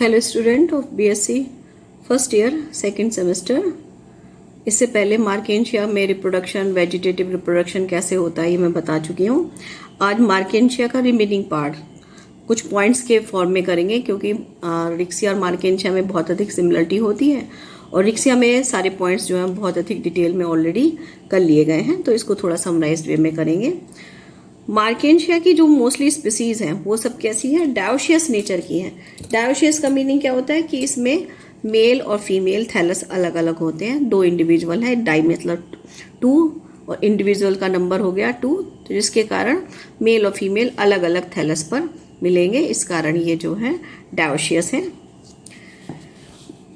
Hello student of BSc first year second semester. इससे पहले Marchantia में रिप्रोडक्शन, वेजिटेटिव रिप्रोडक्शन कैसे होता है ये मैं बता चुकी हूँ। आज मार्केंशिया का रिमेनिंग पार्ट कुछ पॉइंट्स के फॉर्म में करेंगे, क्योंकि रिक्सिया और मार्केंशिया में बहुत अधिक सिमिलरिटी होती है और रिक्सिया में सारे पॉइंट्स जो हैं बहुत अधिक डिटेल में ऑलरेडी कर लिए गए हैं, तो इसको थोड़ा समराइज्ड वे में करेंगे। मार्केंशिया की जो मोस्टली स्पीसीज हैं वो सब कैसी हैं? डायोशियस नेचर की हैं। डायोशियस का मीनिंग क्या होता है कि इसमें मेल और फीमेल थैलस अलग अलग होते हैं। दो इंडिविजुअल है, डाई मतलब 2 और इंडिविजुअल का नंबर हो गया 2, तो जिसके कारण मेल और फीमेल अलग अलग थैलस पर मिलेंगे। इस कारण ये जो है डायोशियस है।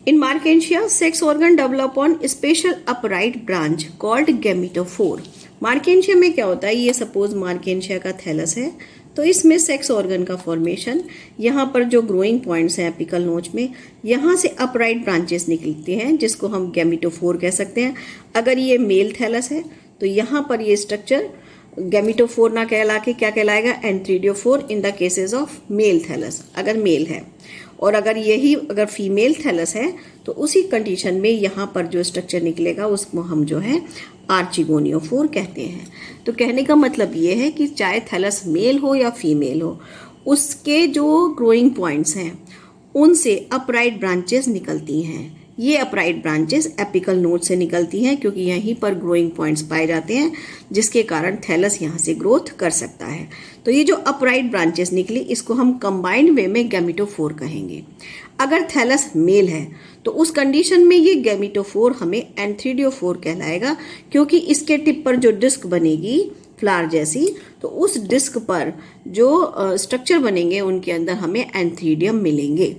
In Markensia, sex organ develop on special upright branch called gametophore. Marchantia में क्या होता है, ये सपोज मार्केंशिया का थैलस है, तो इसमें सेक्स ऑर्गन का फॉर्मेशन, यहाँ पर जो ग्रोइंग पॉइंट्स हैं एपिकल नोच में, यहाँ से अपराइट ब्रांचेस निकलते हैं जिसको हम गैमेटोफोर कह सकते हैं। अगर ये मेल थैलस है तो यहाँ पर ये स्ट्रक्चर गैमेटोफोर ना कहला के क्या कहलाएगा? Antheridiophore in the cases of male thallus, अगर मेल है। और अगर फीमेल थैलस है तो उसी कंडीशन में यहाँ पर जो स्ट्रक्चर निकलेगा उसको हम जो है आर्चिगोनियोफोर कहते हैं। तो कहने का मतलब ये है कि चाहे थैलस मेल हो या फीमेल हो, उसके जो ग्रोइंग पॉइंट्स हैं उनसे अपराइट ब्रांचेस निकलती हैं। ये अपराइट ब्रांचेस एपिकल नोड से निकलती हैं, क्योंकि यहीं पर ग्रोइंग पॉइंट्स पाए जाते हैं जिसके कारण थैलस यहाँ से ग्रोथ कर सकता है। तो ये जो अपराइट ब्रांचेस निकली इसको हम कंबाइंड वे में गैमेटोफोर कहेंगे। अगर थैलस मेल है तो उस कंडीशन में ये गैमेटोफोर हमें एंथ्रीडियोफोर कहलाएगा, क्योंकि इसके टिप पर जो डिस्क बनेगी फ्लावर जैसी, तो उस डिस्क पर जो स्ट्रक्चर बनेंगे उनके अंदर हमें एंथ्रीडियम मिलेंगे।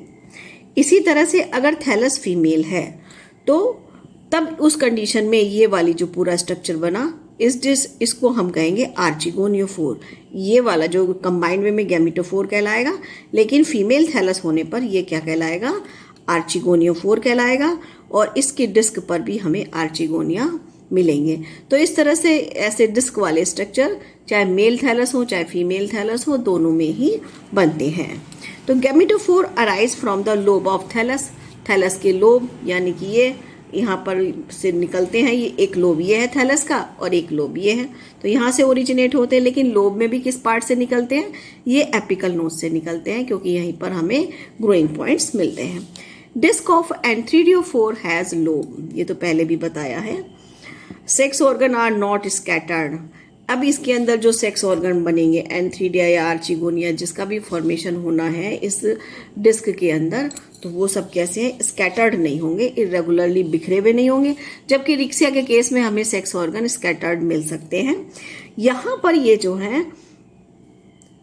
इसी तरह से अगर थैलस फीमेल है तो तब उस कंडीशन में ये वाली जो पूरा स्ट्रक्चर बना इसको हम कहेंगे आर्चिगोनियोफोर। ये वाला जो कंबाइंड वे में गैमेटोफोर कहलाएगा, लेकिन फीमेल थैलस होने पर ये क्या कहलाएगा? आर्चिगोनियोफोर कहलाएगा। और इसकी डिस्क पर भी हमें आर्चिगोनिया मिलेंगे। तो इस तरह से ऐसे डिस्क वाले स्ट्रक्चर चाहे मेल थैलस हो चाहे फीमेल थैलस हो, दोनों में ही बनते हैं। तो gametophore arise from the lobe of thallus. Thallus के लोब यानी कि ये यहाँ पर से निकलते हैं। ये एक लोब ये है थैलस का और एक लोब ये है, तो यहाँ से ओरिजिनेट होते हैं। लेकिन लोब में भी किस पार्ट से निकलते हैं? ये एपिकल नोड से निकलते हैं, क्योंकि यहीं पर हमें ग्रोइंग पॉइंट्स मिलते हैं। Disc of antheridiophore has lobe, ये तो पहले भी बताया है। Sex organ are not scattered. अब इसके अंदर जो सेक्स ऑर्गन बनेंगे एंथ्रीडिया या आर्चिगोनिया, जिसका भी फॉर्मेशन होना है इस डिस्क के अंदर, तो वो सब कैसे हैं? स्कैटर्ड नहीं होंगे, इरेगुलरली बिखरे हुए नहीं होंगे। जबकि रिक्सिया के केस में हमें सेक्स ऑर्गन स्कैटर्ड मिल सकते हैं। यहाँ पर ये जो है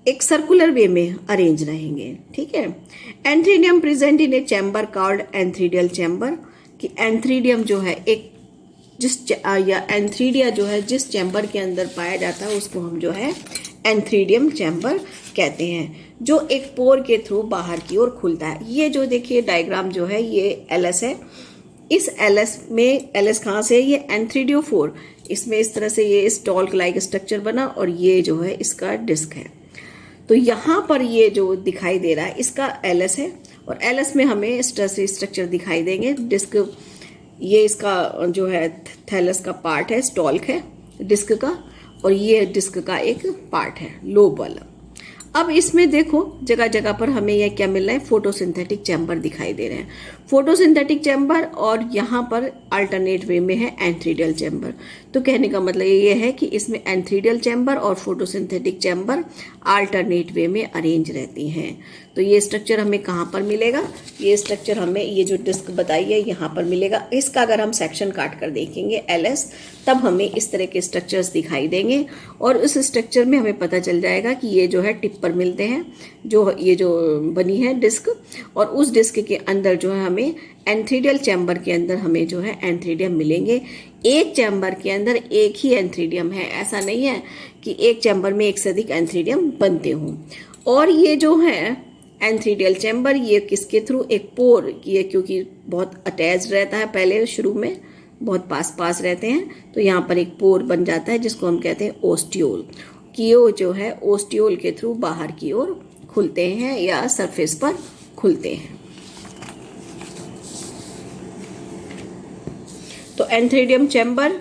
एक सर्कुलर वे में अरेंज रहेंगे, ठीक है। Antheridium present in a chamber called antheridial chamber, कि एंथ्रीडियम जो है एक एंथ्रीडिया जो है जिस चैम्बर के अंदर पाया जाता है उसको हम जो है एंथ्रीडियम चैम्बर कहते हैं, जो एक पोर के थ्रू बाहर की ओर खुलता है। ये जो देखिए डायग्राम जो है ये एलएस है। इस एलएस में एलएस कहाँ से? ये एंथ्रीडियोफोर, इसमें इस तरह से ये स्टॉल्क लाइक स्ट्रक्चर बना और ये जो है इसका डिस्क है। तो यहाँ पर ये जो दिखाई दे रहा है इसका एलएस है, और एलएस में हमें इस तरह से स्ट्रक्चर दिखाई देंगे। डिस्क ये इसका जो है थैलस का पार्ट है, स्टॉल्क है डिस्क का, और ये डिस्क का एक पार्ट है लोब वाला। अब इसमें देखो जगह जगह पर हमें यह क्या मिल रहा है? फोटोसिंथेटिक चैम्बर दिखाई दे रहे हैं। फोटोसिंथेटिक चैम्बर और यहाँ पर अल्टरनेट वे में है एंथ्रीडियल चैम्बर। तो कहने का मतलब ये है कि इसमें एंथ्रीडियल चैम्बर और फोटोसिंथेटिक चैम्बर अल्टरनेट वे में अरेंज रहती हैं। तो ये स्ट्रक्चर हमें कहाँ पर मिलेगा? ये स्ट्रक्चर हमें ये जो डिस्क बताई है यहाँ पर मिलेगा। इसका अगर हम सेक्शन काट कर देखेंगे एलएस, तब हमें इस तरह के स्ट्रक्चर्स दिखाई देंगे, और उस स्ट्रक्चर में हमें पता चल जाएगा कि ये जो है टिप पर मिलते हैं, जो ये जो बनी है डिस्क, और उस डिस्क के अंदर जो है हमें एंथ्रीडियल चैम्बर के अंदर हमें जो है एंथ्रीडियम मिलेंगे। एक चैम्बर के अंदर एक ही एंथ्रीडियम है, ऐसा नहीं है कि एक चैम्बर में एक से अधिक एंथ्रीडियम बनते हों। और ये जो है एंथ्रीडियल चैम्बर, ये किसके थ्रू? एक पोर, ये क्योंकि बहुत अटैच रहता है, पहले शुरू में बहुत पास पास रहते हैं, तो यहाँ पर एक पोर बन जाता है जिसको हम कहते हैं ओस्टियोल। कियो जो है ओस्टियोल के थ्रू बाहर की ओर खुलते हैं या सरफेस पर खुलते हैं। Antheridium chamber,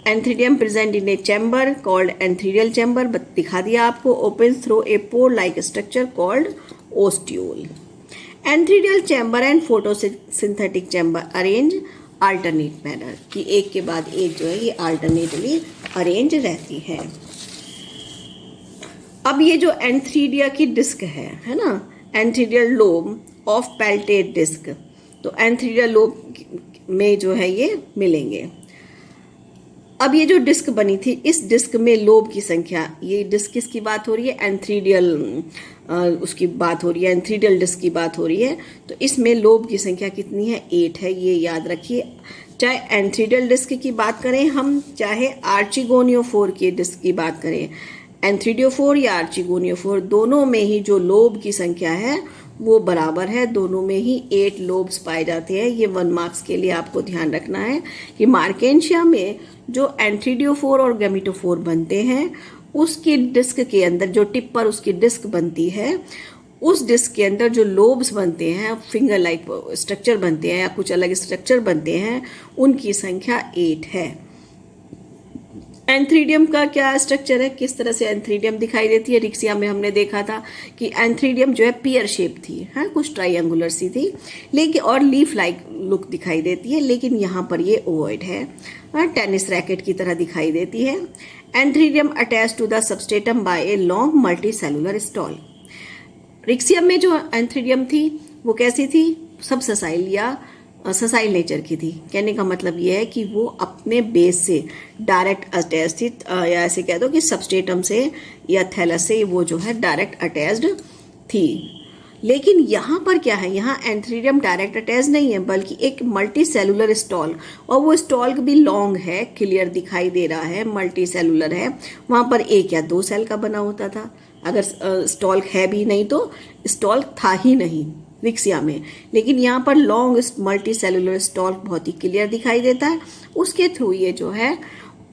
antheridium present in a chamber called antheridial chamber, दिखा दिया आपको, open through a pore like structure called ostiole. Antheridial chamber and photosynthetic chamber arrange alternate manner, कि एक के बाद एक जो है ये अल्टरनेटली अरेंज रहती है। अब ये जो एंथ्रीडिया की डिस्क है ना, एंथ्रीडियल लोब ऑफ पेल्टेड डिस्क, तो एंथ्रीडियल लोब में जो है ये मिलेंगे। अब ये जो डिस्क बनी थी, इस डिस्क में लोब की संख्या, ये डिस्क किसकी बात हो रही है, एंथ्रीडियल उसकी बात हो रही है, एंथ्रीडियल डिस्क की बात हो रही है। तो इसमें लोब की संख्या कितनी है, 8 है, ये याद रखिए। चाहे एंथ्रीडियल डिस्क की बात करें हम, चाहे आर्चिगोनियोफोर की डिस्क की बात करें, एंथ्रीडियोफोर या आर्चिगोनियोफोर, दोनों में ही जो लोब की संख्या है वो बराबर है, दोनों में ही 8 लोब्स पाए जाते हैं। ये 1 मार्क्स के लिए आपको ध्यान रखना है कि मार्केंशिया में जो एंथ्रीडियोफोर और गैमेटोफोर बनते हैं, उसकी डिस्क के अंदर जो टिप पर उसकी डिस्क बनती है, उस डिस्क के अंदर जो लोब्स बनते हैं, फिंगर लाइक स्ट्रक्चर बनते हैं या कुछ अलग स्ट्रक्चर बनते हैं, उनकी संख्या 8 है। एंथ्रीडियम का क्या स्ट्रक्चर है, किस तरह से एंथ्रीडियम दिखाई देती है, रिक्सिया में हमने देखा था कि एंथ्रीडियम जो है पियर शेप थी, है कुछ ट्राइंगुलर सी थी, लेकिन और लीफ लाइक लुक दिखाई देती है, लेकिन यहाँ पर ये ओवॉइड है, टेनिस रैकेट की तरह दिखाई देती है। Antheridium attach to the substratum by a long multicellular stalk. रिक्सियम में जो एंथ्रीडियम थी वो कैसी थी, सब ससाइल या ससाइल नेचर की थी। कहने का मतलब ये है कि वो अपने बेस से डायरेक्ट अटैच थी, या ऐसे कह दो कि सबस्ट्रेटम से या थैलस से वो जो है डायरेक्ट अटैच्ड थी। लेकिन यहाँ पर क्या है, यहाँ एंथ्रीडियम डायरेक्ट अटैच नहीं है, बल्कि एक मल्टी सेलुलर स्टॉल, और वो स्टॉल भी लॉन्ग है, क्लियर दिखाई दे रहा है, मल्टी सेलुलर है। वहाँ पर 1 या 2 सेल का बना होता था, अगर स्टॉल है भी नहीं तो स्टॉल था ही नहीं रिक्सिया में, लेकिन यहाँ पर लॉन्ग मल्टी सेलुलर स्टॉल बहुत ही क्लियर दिखाई देता है, उसके थ्रू ये जो है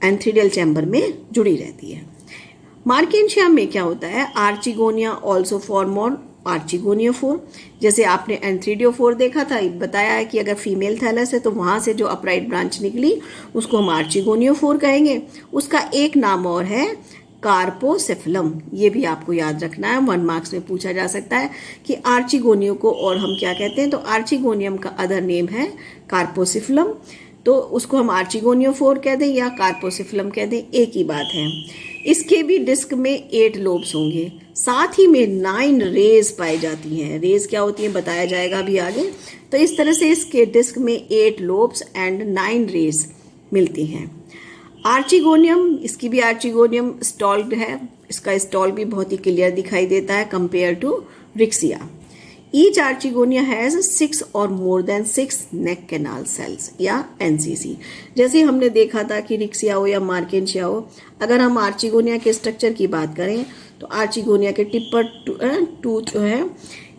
एंथ्रीडियल चैम्बर में जुड़ी रहती है। मार्केंशिया में क्या होता है, आर्चिगोनिया ऑल्सो फॉर्म ऑन आर्चिगोनियोफोर, जैसे आपने एंथ्रीडियोफोर देखा था, बताया है कि अगर फीमेल थैलस है तो वहाँ से जो अपराइट ब्रांच निकली उसको हम आर्चिगोनियोफोर कहेंगे। उसका एक नाम और है कार्पोसेफलम, ये भी आपको याद रखना है, 1 मार्क्स में पूछा जा सकता है कि आर्चिगोनियो को और हम क्या कहते हैं, तो आर्चिगोनियम का अदर नेम है कार्पोसेफलम, तो उसको हम आर्चिगोनियोफोर कह दें या कार्पोसेफलम कह दें, एक ही बात है। इसके भी डिस्क में 8 लोब्स होंगे, साथ ही में 9 रेज पाई जाती हैं। रेज क्या होती है बताया जाएगा अभी आगे। तो इस तरह से इसके डिस्क में 8 लोब्स एंड 9 रेज मिलती हैं। आर्चिगोनियम, इसकी भी आर्चिगोनियम स्टॉल्ड है, इसका स्टॉल भी बहुत ही क्लियर दिखाई देता है compare to Riccia. Each archegonia has 6 और more than 6 neck canal cells या एनसीसी। जैसे हमने देखा था कि रिक्सिया हो या मार्केंशिया हो, अगर हम आर्चिगोनिया के स्ट्रक्चर की बात करें तो आर्चिगोनिया के टिप पर टूथ जो है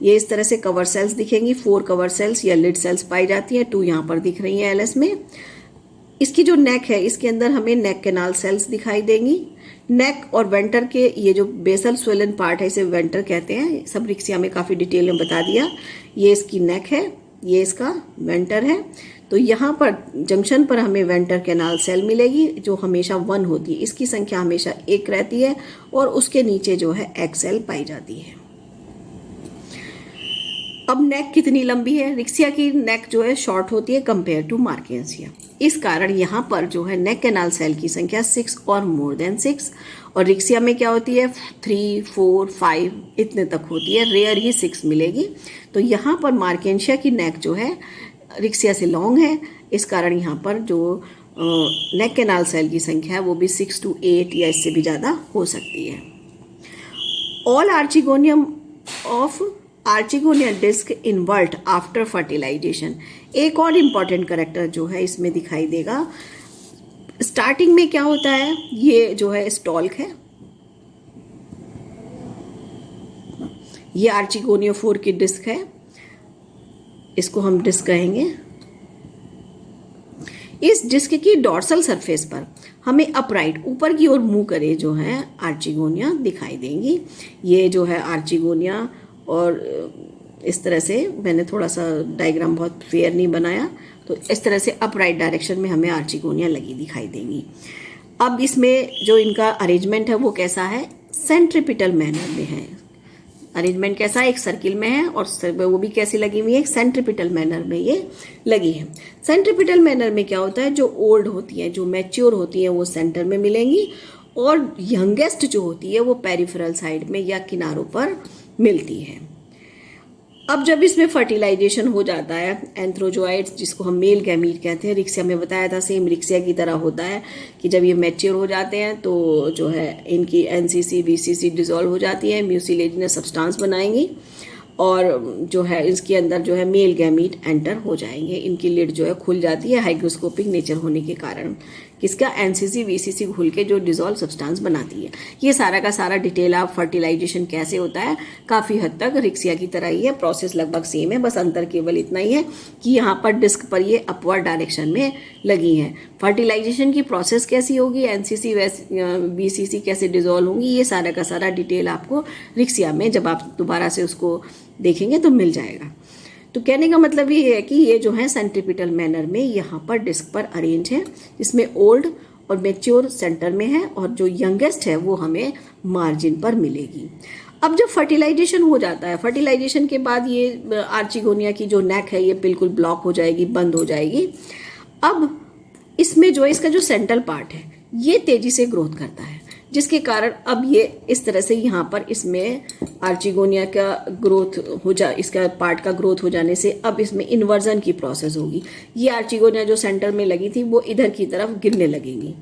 ये इस तरह से कवर सेल्स दिखेंगी, 4 कवर सेल्स या लिड सेल्स पाई जाती हैं, 2 यहाँ पर दिख रही हैं एलएस में। इसकी जो नेक है इसके अंदर हमें नेक कैनाल सेल्स दिखाई देंगी। नेक और वेंटर के ये जो बेसल स्वेलन पार्ट है इसे वेंटर कहते हैं, सब रिक्सिया में काफ़ी डिटेल में बता दिया। ये इसकी नेक है, ये इसका वेंटर है। तो यहाँ पर जंक्शन पर हमें वेंटर कैनाल सेल मिलेगी जो हमेशा 1 होती है, इसकी संख्या हमेशा 1 रहती है, और उसके नीचे जो है एग सेल पाई जाती है। अब नेक कितनी लंबी है, रिक्सिया की नेक जो है शॉर्ट होती है कंपेयर टू मार्केंशिया, इस कारण यहाँ पर जो है नेक कैनाल सेल की संख्या 6 और मोर देन 6, और रिक्सिया में क्या होती है 3, 4, 5 इतने तक होती है, रेयर ही 6 मिलेगी। तो यहाँ पर मार्केंशिया की नेक जो है रिक्सिया से लॉन्ग है, इस कारण यहाँ पर जो नेक कैनाल सेल की संख्या है वो भी 6 to 8 या इससे भी ज़्यादा हो सकती है। All archegonium of archegonia disc invert after fertilization. एक और इम्पॉर्टेंट करेक्टर जो है इसमें दिखाई देगा। स्टार्टिंग में क्या होता है, ये जो है स्टॉल्क है, ये आर्चिगोनियोफोर की डिस्क है, इसको हम डिस्क कहेंगे। इस डिस्क की डॉर्सल सरफेस पर हमें अपराइट ऊपर की ओर मुंह करे जो है आर्चिगोनिया दिखाई देंगी। ये जो है आर्चिगोनिया और इस तरह से मैंने थोड़ा सा डायग्राम बहुत फेयर नहीं बनाया, तो इस तरह से अपराइट डायरेक्शन में हमें आर्चिगोनिया लगी दिखाई देंगी। अब इसमें जो इनका अरेंजमेंट है वो कैसा है, सेंट्रिपिटल मैनर में है। अरेंजमेंट कैसा है, एक सर्किल में है और वो भी कैसी लगी हुई है, एक सेंट्रिपिटल मैनर में ये लगी है। सेंट्रिपिटल मैनर में क्या होता है, जो ओल्ड होती हैं, जो मैच्योर होती हैं वो सेंटर में मिलेंगी और यंगेस्ट जो होती है वो पेरिफेरल साइड में या किनारों पर मिलती है। अब जब इसमें फर्टिलाइजेशन हो जाता है, एंथ्रोजोइड्स जिसको हम मेल गैमीट कहते हैं, रिक्सिया में बताया था सेम रिक्सिया की तरह होता है कि जब ये मैच्योर हो जाते हैं तो जो है इनकी एनसीसी बीसीसी डिसॉल्व हो जाती है, म्यूसिलेजिनस सब्सटेंस बनाएंगी और जो है इसके अंदर जो है मेल गैमीट एंटर हो जाएंगे। इनकी लिड जो है खुल जाती है हाइग्रोस्कोपिक नेचर होने के कारण, किसका, एनसीसी वीसीसी घुल के जो डिसॉल्व सब्सटेंस बनाती है। ये सारा का सारा डिटेल आप फर्टिलाइजेशन कैसे होता है काफ़ी हद तक रिक्सिया की तरह ही है, प्रोसेस लगभग सेम है, बस अंतर केवल इतना ही है कि यहाँ पर डिस्क पर ये अपवर्ड डायरेक्शन में लगी हैं। फर्टिलाइजेशन की प्रोसेस कैसी होगी, एनसीसी बीसीसी कैसे डिसॉल्व होंगी, ये सारा का सारा डिटेल आपको रिक्सिया में जब आप दोबारा से उसको देखेंगे तो मिल जाएगा। तो कहने का मतलब ये है कि ये जो है सेंट्रिपिटल मैनर में यहाँ पर डिस्क पर अरेंज है, जिसमें ओल्ड और मैच्योर सेंटर में है और जो यंगेस्ट है वो हमें मार्जिन पर मिलेगी। अब जब फर्टिलाइजेशन हो जाता है, फर्टिलाइजेशन के बाद ये आर्चिगोनिया की जो नेक है ये बिल्कुल ब्लॉक हो जाएगी, बंद हो जाएगी। अब इसमें जो इसका जो सेंट्रल पार्ट है ये तेजी से ग्रोथ करता है, जिसके कारण अब ये इस तरह से यहाँ पर इसमें आर्चिगोनिया का ग्रोथ इसका पार्ट का ग्रोथ हो जाने से अब इसमें इन्वर्जन की प्रोसेस होगी। ये आर्चिगोनिया जो सेंटर में लगी थी वो इधर की तरफ गिरने लगेंगी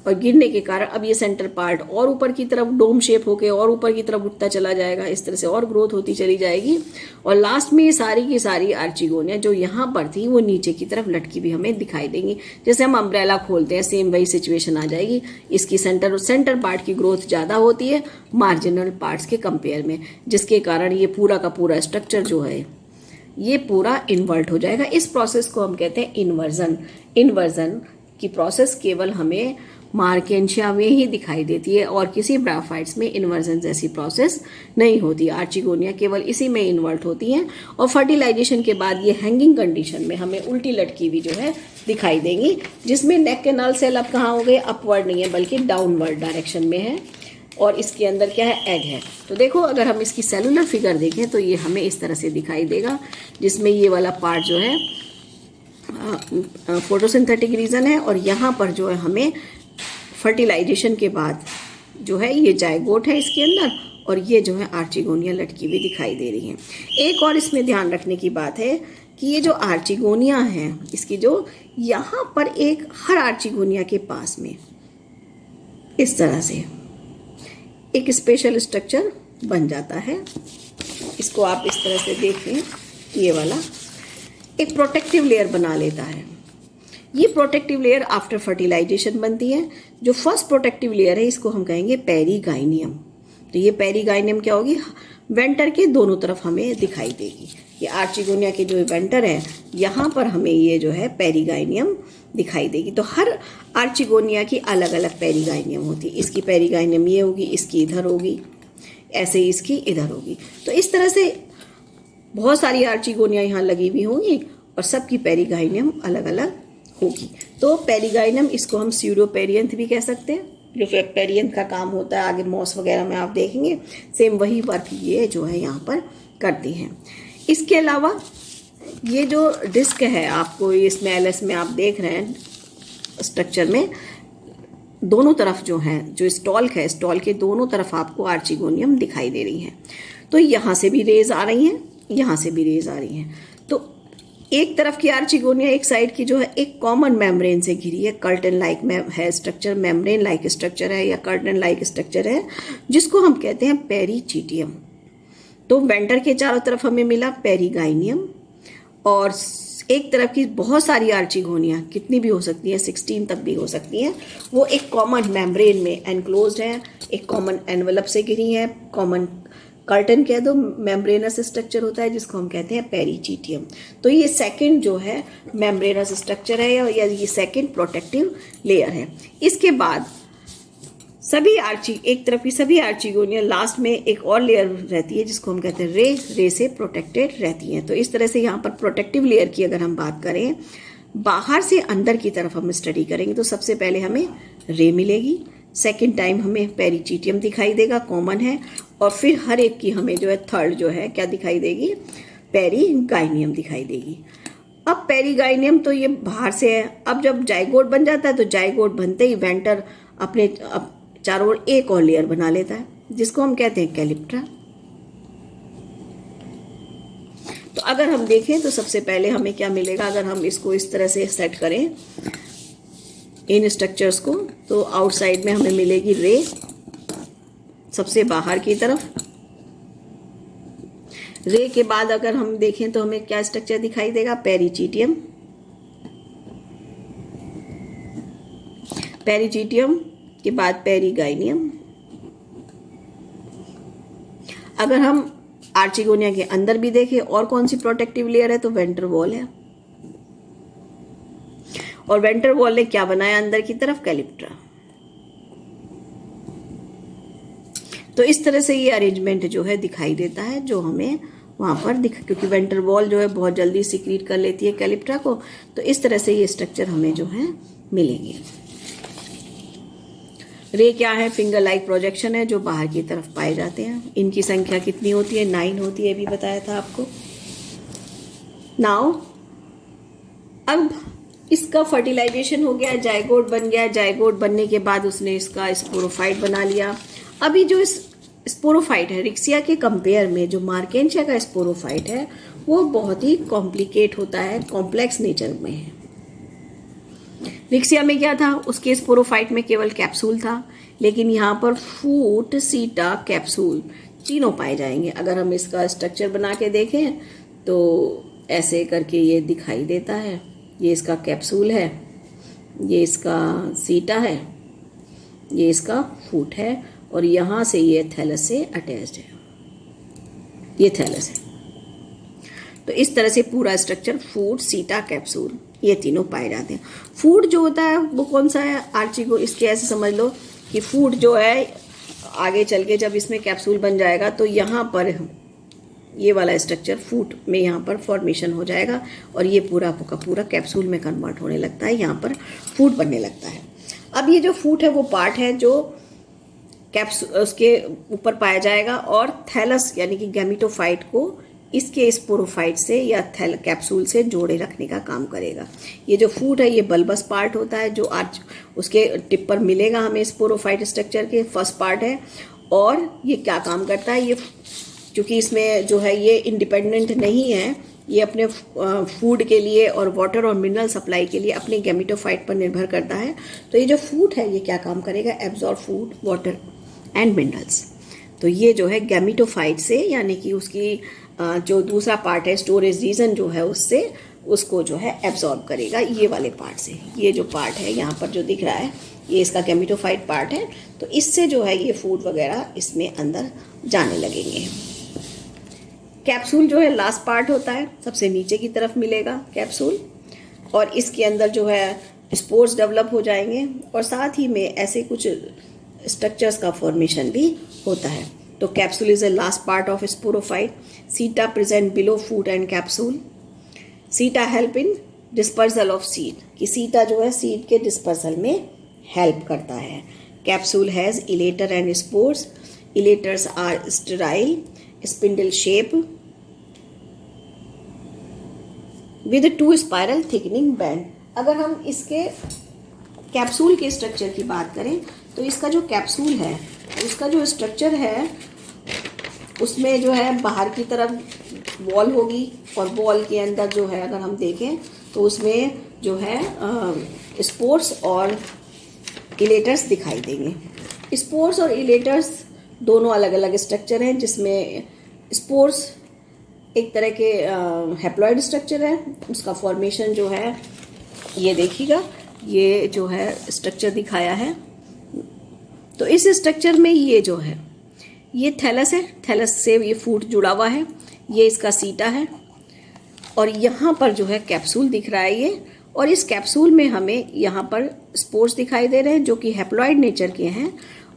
और गिरने के कारण अब ये सेंटर पार्ट और ऊपर की तरफ डोम शेप होके और ऊपर की तरफ उठता चला जाएगा, इस तरह से और ग्रोथ होती चली जाएगी और लास्ट में ये सारी की सारी आर्चिगोनिया जो यहाँ पर थी वो नीचे की तरफ लटकी भी हमें दिखाई देंगी। जैसे हम अम्ब्रेला खोलते हैं सेम वही सिचुएशन आ जाएगी। इसकी सेंटर पार्ट की ग्रोथ ज़्यादा होती है मार्जिनल पार्ट्स के कंपेयर में, जिसके कारण ये पूरा का पूरा स्ट्रक्चर जो है ये पूरा इन्वर्ट हो जाएगा। इस प्रोसेस को हम कहते हैं इन्वर्जन। इन्वर्जन की प्रोसेस केवल हमें मार्केंशिया में ही दिखाई देती है और किसी ब्रायोफाइट्स में इन्वर्जन जैसी प्रोसेस नहीं होती। आर्चिगोनिया केवल इसी में इन्वर्ट होती हैं और फर्टिलाइजेशन के बाद ये हैंगिंग कंडीशन में हमें उल्टी लटकी हुई जो है दिखाई देंगी, जिसमें नेक कैनाल सेल अब कहाँ हो गए, अपवर्ड नहीं है बल्कि डाउनवर्ड डायरेक्शन में है और इसके अंदर क्या है, एग है। तो देखो अगर हम इसकी सेलुलर फिगर देखें तो ये हमें इस तरह से दिखाई देगा, जिसमें ये वाला पार्ट जो है फोटोसिंथेटिक रीजन है और यहाँ पर जो है हमें फर्टिलाइजेशन के बाद जो है ये जायगोट है इसके अंदर और ये जो है आर्चिगोनिया लटकी हुई दिखाई दे रही है। एक और इसमें ध्यान रखने की बात है कि ये जो आर्चिगोनिया है इसकी जो यहाँ पर एक हर आर्चिगोनिया के पास में इस तरह से एक स्पेशल स्ट्रक्चर बन जाता है। इसको आप इस तरह से देखें, ये वाला एक प्रोटेक्टिव लेयर बना लेता है। ये प्रोटेक्टिव लेयर आफ्टर फर्टिलाइजेशन बनती है। जो फर्स्ट प्रोटेक्टिव लेयर है इसको हम कहेंगे पेरीगाइनियम। तो ये पेरीगाइनियम क्या होगी, वेंटर के दोनों तरफ हमें दिखाई देगी। ये आर्चिगोनिया के जो वेंटर है यहाँ पर हमें ये जो है पेरीगाइनियम दिखाई देगी। तो हर आर्चिगोनिया की अलग अलग पेरीगाइनियम होती है। इसकी पेरीगाइनियम ये होगी, इसकी इधर होगी, ऐसे ही इसकी इधर होगी। तो इस तरह से बहुत सारी आर्चिगोनिया यहाँ लगी हुई होंगी और सबकी पेरीगाइनियम अलग अलग होगी। तो पेरीगाइनियम इसको हम स्यूडोपेरियंथ भी कह सकते हैं, जो पेरियंथ का काम होता है आगे मॉस वगैरह में आप देखेंगे सेम वही वर्क ये जो है यहाँ पर करती हैं। इसके अलावा ये जो डिस्क है आपको इसमें एलएस में आप देख रहे हैं स्ट्रक्चर में दोनों तरफ जो है जो स्टॉल्क है, स्टॉल के दोनों तरफ आपको आर्चिगोनियम दिखाई दे रही हैं। तो यहाँ से भी रेज आ रही हैं, यहाँ से भी रेज आ रही हैं। तो एक तरफ की आर्चिगोनिया एक साइड की जो है एक कॉमन मेम्ब्रेन से घिरी है, कर्टन लाइक में है स्ट्रक्चर, मेम्ब्रेन लाइक स्ट्रक्चर है या कर्टन लाइक स्ट्रक्चर है, जिसको हम कहते हैं पेरीचिटियम। तो वेंटर के चारों तरफ हमें मिला पेरीगाइनियम और एक तरफ की बहुत सारी आर्चिगोनिया कितनी भी हो सकती हैं, 16 तक भी हो सकती हैं, वो एक कॉमन मेम्ब्रेन में एनक्लोज्ड है, एक कॉमन एनवेलप से घिरी है, कॉमन कर्टन कह दो, मेम्ब्रेनस स्ट्रक्चर होता है जिसको हम कहते हैं पेरीचिटियम। तो ये सेकंड जो है मेम्ब्रेनस स्ट्रक्चर है या ये सेकंड प्रोटेक्टिव लेयर है। इसके बाद सभी आर्ची, एक तरफ की सभी आर्चिगोनिया लास्ट में एक और लेयर रहती है जिसको हम कहते हैं रे से प्रोटेक्टेड रहती हैं। तो इस तरह से यहाँ पर प्रोटेक्टिव लेयर की अगर हम बात करें, बाहर से अंदर की तरफ हम स्टडी करेंगे तो सबसे पहले हमें रे मिलेगी, सेकेंड टाइम हमें पेरिचीटियम दिखाई देगा, कॉमन है, और फिर हर एक की हमें जो है थर्ड जो है क्या दिखाई देगी, पेरीगाइनियम दिखाई देगी। अब पेरीगाइनियम तो ये बाहर से है। अब जब जाइगोट बन जाता है तो जाइगोट बनते ही वेंटर अपने चारों ओर एक और लेयर बना लेता है जिसको हम कहते हैं कैलिप्ट्रा। तो अगर हम देखें तो सबसे पहले हमें क्या मिलेगा, अगर हम इसको इस तरह से सेट करें इन स्ट्रक्चर्स को, तो आउटसाइड में हमें मिलेगी रे सबसे बाहर की तरफ। रे के बाद अगर हम देखें तो हमें क्या स्ट्रक्चर दिखाई देगा, पेरिचीटियम। पेरिचीटियम के बाद पेरीगाइनियम। अगर हम आर्चिगोनिया के अंदर भी देखें और कौन सी प्रोटेक्टिव लेयर है तो वेंटर वॉल है, और वेंटर वॉल ने क्या बनाया अंदर की तरफ, कैलिप्ट्रा। तो इस तरह से ये अरेंजमेंट जो है दिखाई देता है जो हमें वहां पर क्योंकि वेंटर वॉल जो है बहुत जल्दी सिक्रीट कर लेती है कैलिप्ट्रा को, तो इस तरह से ये स्ट्रक्चर हमें जो है मिलेंगे। रे क्या है, फिंगर लाइक प्रोजेक्शन है जो बाहर की तरफ पाए जाते हैं। इनकी संख्या कितनी होती है, 9 होती है, भी बताया था आपको। नाउ अब इसका फर्टिलाइजेशन हो गया, जाइगोट बन गया, जाइगोट बनने के बाद उसने इसका स्पोरोफाइट बना लिया। अभी जो इस स्पोरोफाइट है रिक्सिया के कंपेयर में जो मार्केंशिया का स्पोरोफाइट है वो बहुत ही कॉम्प्लिकेट होता है, कॉम्प्लेक्स नेचर में है। रिक्सिया में क्या था, उसके स्पोरोफाइट में केवल कैप्सूल था, लेकिन यहाँ पर फूट, सीटा, कैप्सूल तीनों पाए जाएंगे। अगर हम इसका स्ट्रक्चर बना के देखें तो ऐसे करके ये दिखाई देता है। ये इसका कैप्सूल है, ये इसका सीटा है, ये इसका फूट है, और यहाँ से ये थैलस से अटैच्ड है, ये थैलस है। तो इस तरह से पूरा स्ट्रक्चर फूट, सीटा, कैप्सूल ये तीनों पाए जाते हैं। फूड जो होता है वो कौन सा है, आर्चिगो, इसके ऐसे समझ लो कि फूड जो है आगे चल के जब इसमें कैप्सूल बन जाएगा तो यहाँ पर ये वाला स्ट्रक्चर फूट में यहाँ पर फॉर्मेशन हो जाएगा और ये पूरा का पूरा कैप्सूल में कन्वर्ट होने लगता है, यहाँ पर फूट बनने लगता है। अब ये जो फूट है वो पार्ट है जो कैप्सूल उसके ऊपर पाया जाएगा और थैलस यानी कि गैमेटोफाइट को इसके स्पोरोफाइट से या कैप्सूल से जोड़े रखने का काम करेगा। ये जो फूट है ये बल्बस पार्ट होता है जो आज उसके टिप पर मिलेगा हमें स्पोरोफाइट स्ट्रक्चर के फर्स्ट पार्ट है। और ये क्या काम करता है, ये क्योंकि इसमें जो है ये इंडिपेंडेंट नहीं है, ये अपने फूड के लिए और वाटर और मिनरल सप्लाई के लिए अपने गैमेटोफाइट पर निर्भर करता है। तो ये जो फूट है ये क्या काम करेगा, absorb food, water and minerals. तो ये जो है गैमेटोफाइट से यानी कि उसकी जो दूसरा पार्ट है स्टोरेज रीजन जो है उससे उसको जो है एब्जॉर्ब करेगा ये वाले पार्ट से। ये जो पार्ट है यहाँ पर जो दिख रहा है ये इसका गैमेटोफाइट पार्ट है, तो इससे जो है ये फूड वगैरह इसमें अंदर जाने लगेंगे। कैप्सूल जो है लास्ट पार्ट होता है, सबसे नीचे की तरफ मिलेगा कैप्सूल और इसके अंदर जो है स्पोर्स डेवलप हो जाएंगे और साथ ही में ऐसे कुछ स्ट्रक्चर्स का फॉर्मेशन भी होता है। तो capsule is the last part of sporophyte. Seta present below foot and capsule. Seta help in dispersal of seed, कि सीटा जो है सीड के डिस्पर्सल में हेल्प करता है। Capsule has elater and spores. Elaters are sterile, spindle shape with 2 spiral thickening band. अगर हम इसके कैप्सूल के स्ट्रक्चर की बात करें तो इसका जो कैप्सूल है उसका जो स्ट्रक्चर है उसमें जो है बाहर की तरफ वॉल होगी और वॉल के अंदर जो है अगर हम देखें तो उसमें जो है स्पोर्स और इलेटर्स दिखाई देंगे। स्पोर्स और इलेटर्स दोनों अलग अलग स्ट्रक्चर हैं जिसमें स्पोर्स एक तरह के हैप्लॉइड स्ट्रक्चर है, उसका फॉर्मेशन जो है ये देखिएगा, ये जो है स्ट्रक्चर दिखाया है। तो इस स्ट्रक्चर में ये जो है ये थैलस है, थैलस से ये फूट जुड़ा हुआ है, ये इसका सीटा है और यहाँ पर जो है कैप्सूल दिख रहा है ये, और इस कैप्सूल में हमें यहाँ पर स्पोर्स दिखाई दे रहे हैं जो कि हैप्लॉइड नेचर के हैं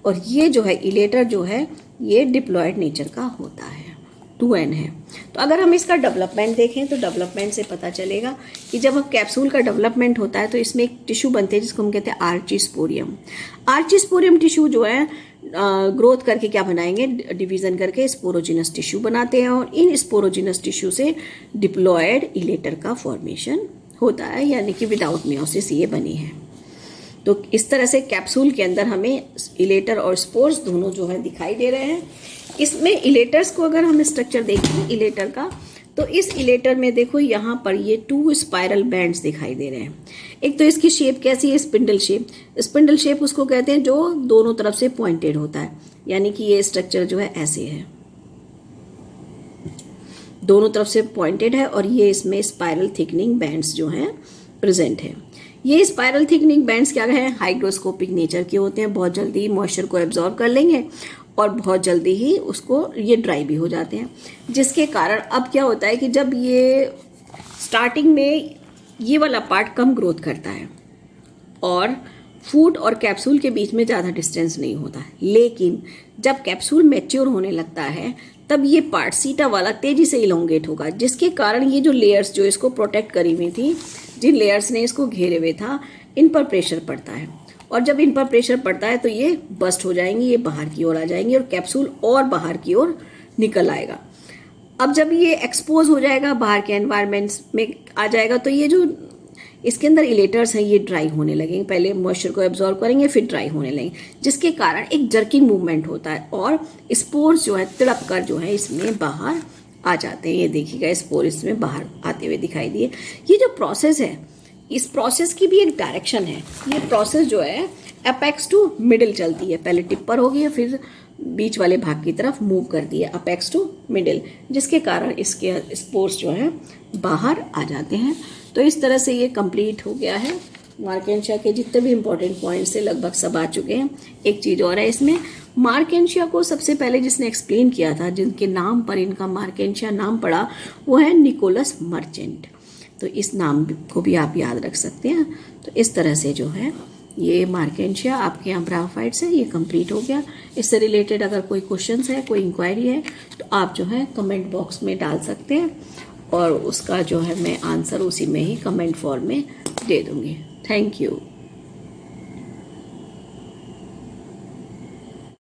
और ये जो है इलेटर जो है ये डिप्लॉयड नेचर का होता है, 2n है। तो अगर हम इसका डेवलपमेंट देखें तो डेवलपमेंट से पता चलेगा कि जब अब कैप्सूल का डेवलपमेंट होता है तो इसमें एक टिश्यू बनते हैं जिसको हम कहते हैं आर्चिस्पोरियम। आर्चिस्पोरियम टिश्यू जो है ग्रोथ करके क्या बनाएंगे, डिवीजन करके स्पोरोजिनस टिश्यू बनाते हैं और इन स्पोरोजिनस टिश्यू से डिप्लॉयड इलेटर का फॉर्मेशन होता है, यानी कि विदाउट मियोसिस ये बनी है। तो इस तरह से कैप्सूल के अंदर हमें इलेटर और स्पोर्स दोनों जो है दिखाई दे रहे हैं। इसमें इलेटर्स को अगर हम स्ट्रक्चर देखें इलेटर का, तो इस इलेटर में देखो यहाँ पर ये 2 स्पाइरल बैंड्स दिखाई दे रहे हैं। एक तो इसकी शेप कैसी है, स्पिंडल शेप। स्पिंडल शेप उसको कहते हैं जो दोनों तरफ से पॉइंटेड होता है, यानी कि ये स्ट्रक्चर जो है ऐसे है, दोनों तरफ से पॉइंटेड है और ये इसमें स्पाइरल थिकनिंग बैंड्स जो हैं प्रेजेंट है। ये स्पाइरल थिकनिंग बैंड्स क्या है, हाइग्रोस्कोपिक नेचर के होते हैं, बहुत जल्दी मॉइस्चर को एब्जॉर्ब कर लेंगे और बहुत जल्दी ही उसको ये ड्राई भी हो जाते हैं, जिसके कारण अब क्या होता है कि जब ये स्टार्टिंग में ये वाला पार्ट कम ग्रोथ करता है और फूड और कैप्सूल के बीच में ज़्यादा डिस्टेंस नहीं होता है, लेकिन जब कैप्सूल मैच्योर होने लगता है तब ये पार्ट सीटा वाला तेजी से इलोंगेट होगा, जिसके कारण ये जो लेयर्स जो इसको प्रोटेक्ट करी हुई थी, जिन लेयर्स ने इसको घेरे हुए था, इन पर प्रेशर पड़ता है और जब इन पर प्रेशर पड़ता है तो ये बस्ट हो जाएंगी, ये बाहर की ओर आ जाएंगी और कैप्सूल और बाहर की ओर निकल आएगा। अब जब ये एक्सपोज हो जाएगा, बाहर के एनवायरनमेंट्स में आ जाएगा, तो ये जो इसके अंदर इलेटर्स हैं ये ड्राई होने लगेंगे, पहले मॉइस्चर को एब्जॉर्ब करेंगे फिर ड्राई होने लगेंगे, जिसके कारण एक जर्किंग मूवमेंट होता है और स्पोर्स जो है तिड़क कर जो है इसमें बाहर आ जाते हैं। ये देखिएगा स्पोर इसमें बाहर आते हुए दिखाई दिए। ये जो प्रोसेस है, इस प्रोसेस की भी एक डायरेक्शन है। ये प्रोसेस जो है अपेक्स टू मिडिल चलती है, पहले टिप पर होगी है फिर बीच वाले भाग की तरफ मूव करती है अपेक्स टू मिडिल, जिसके कारण इसके स्पोर्स जो है बाहर आ जाते हैं। तो इस तरह से ये कंप्लीट हो गया है। मार्केंशिया के जितने भी इंपॉर्टेंट पॉइंट्स से लगभग सब आ चुके हैं। एक चीज़ और है इसमें, मार्केंशिया को सबसे पहले जिसने एक्सप्लेन किया था, जिनके नाम पर इनका मार्केंशिया नाम पड़ा, वो है निकोलस मर्चेंट। तो इस नाम को भी आप याद रख सकते हैं। तो इस तरह से जो है ये मार्केंशिया आपके यहाँ ब्रायोफाइट्स है, ये कंप्लीट हो गया। इससे रिलेटेड अगर कोई क्वेश्चंस है, कोई इंक्वायरी है, तो आप जो है कमेंट बॉक्स में डाल सकते हैं और उसका जो है मैं आंसर उसी में ही कमेंट फॉर्म में दे दूँगी। Thank you.